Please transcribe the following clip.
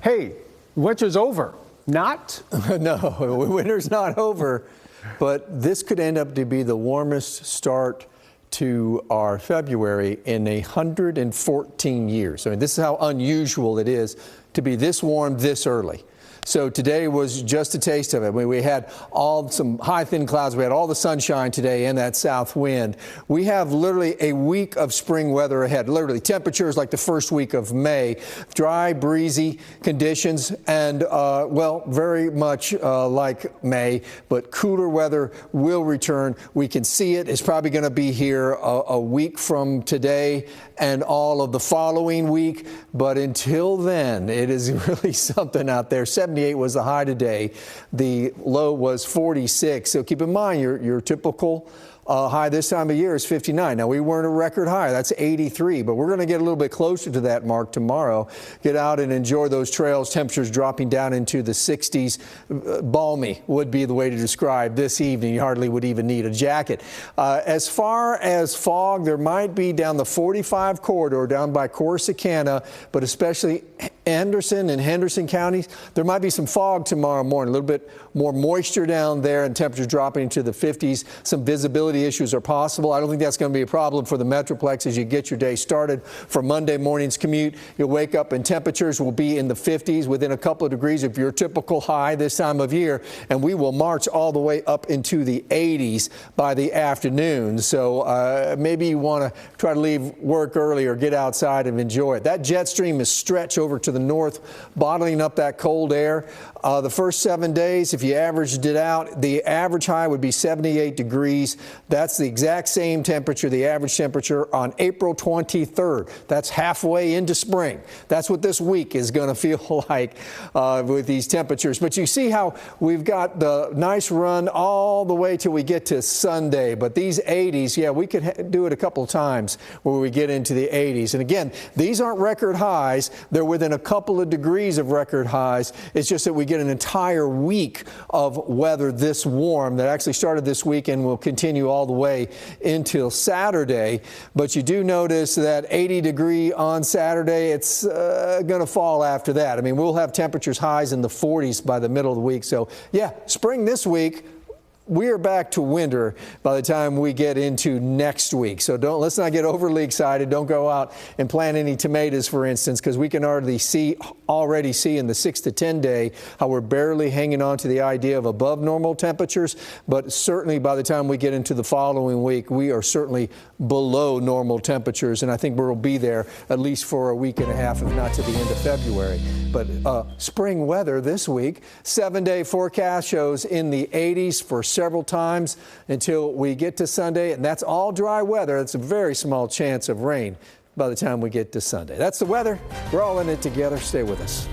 Hey, winter's over. Not? No, winter's not over, but this could end up to be the warmest start to our February in 114 years. I mean, this is how unusual it is to be this warm this early. So today was just a taste of it. We had some high thin clouds. We had all the sunshine today and that south wind. We have literally a week of spring weather ahead. Literally temperatures like the first week of May. Dry, breezy conditions and, well, very much like May, but cooler weather will return. We can see it. It's probably going to be here a week from today and all of the following week. But until then, it is really something out there. 78 was the high today. The low was 46. So keep in mind your typical high this time of year is 59. Now, we weren't a record high. That's 83, but we're going to get a little bit closer to that mark tomorrow. Get out and enjoy those trails. Temperatures dropping down into the 60s. Balmy would be the way to describe this evening. You hardly would even need a jacket. As far as fog, there might be down the 45 corridor down by Corsicana, but especially Anderson and Henderson counties. There might be some fog tomorrow morning, a little bit more moisture down there and temperatures dropping into the 50s. Some visibility issues are possible. I don't think that's going to be a problem for the Metroplex as you get your day started. For Monday morning's commute, you'll wake up and temperatures will be in the 50s within a couple of degrees of your typical high this time of year, and we will march all the way up into the 80s by the afternoon. So maybe you want to try to leave work early or get outside and enjoy it. That jet stream is stretched over to the north, bottling up that cold air. The first 7 days, if you averaged it out, the average high would be 78 degrees. That's the exact same temperature, the average temperature on April 23rd. That's halfway into spring. That's what this week is going to feel like with these temperatures. But you see how we've got the nice run all the way till we get to Sunday. But these 80s, yeah, we could do it a couple of times where we get into the 80s. And again, these aren't record highs. They're within a couple of degrees of record highs. It's just that we get an entire week of weather this warm that actually started this week and will continue all the way until Saturday. But you do notice that 80 degree on Saturday, it's going to fall after that. I mean, we'll have temperatures highs in the 40s by the middle of the week. So yeah, spring this week. We are back to winter by the time we get into next week. So let's not get overly excited. Don't go out and plant any tomatoes, for instance, because we can already see in the 6 to 10 day how we're barely hanging on to the idea of above normal temperatures. But certainly by the time we get into the following week, we are certainly below normal temperatures. And I think we'll be there at least for a week and a half, if not to the end of February. But spring weather this week, 7-day forecast shows in the 80s for several times until we get to Sunday, and that's all dry weather. It's a very small chance of rain by the time we get to Sunday. That's the weather. We're all in it together. Stay with us.